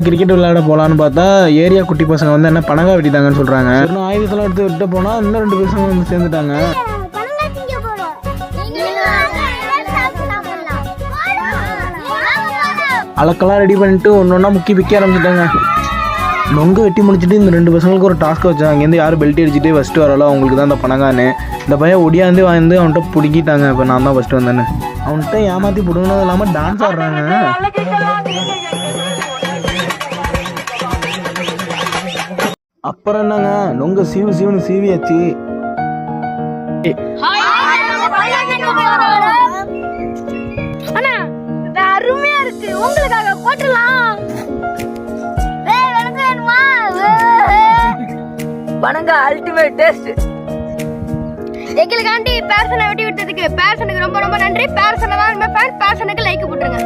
Cricket விளையாட போகலான்னு பார்த்தா ஏரியா குட்டி பசங்க வந்து என்ன பணங்கா வெட்டிட்டாங்கன்னு சொல்கிறாங்க. இன்னும் ஆயுதத்தெல்லாம் எடுத்து விட்டு போனால் இன்னும் 2 பசங்க வந்து சேர்ந்துட்டாங்க. அலக்கெல்லாம் ரெடி பண்ணிட்டு ஒன்று முக்கி பிக்க ஆரம்பிச்சிட்டாங்க. நொங்க வெட்டி முடிச்சுட்டு இந்த 2 பசங்களுக்கு ஒரு டாஸ்க் வச்சாங்க. அங்கேருந்து யாரும் பெல்ட் அடிச்சுட்டு ஃபஸ்ட்டு வரலாம் அவங்களுக்கு தான் இந்த பணங்கான்னு. இந்த பையன் ஒடியாந்து வந்து அவன்கிட்ட பிடிக்கிட்டாங்க. இப்போ நான் தான் ஃபஸ்ட்டு வந்தேன்னு அவன்கிட்ட ஏமாற்றி பிடுங்கினது இல்லாமல் டான்ஸ் ஆடுறாங்க. அப்புறம் என்னங்க நொங்க சீவுன்னு சீவியாச்சு. அருமையா இருக்கு, உங்களுக்காக போட்டுலாம். பணங்க அல்டிமேட் டேஸ்ட். எங்களுக்காண்டி பேர்சனை வெட்டி விட்டதுக்கு பேர்சனுக்கு ரொம்ப ரொம்ப நன்றி. பேர்சனை தான் பேர்சனுக்கு லைக் போட்டுருங்க.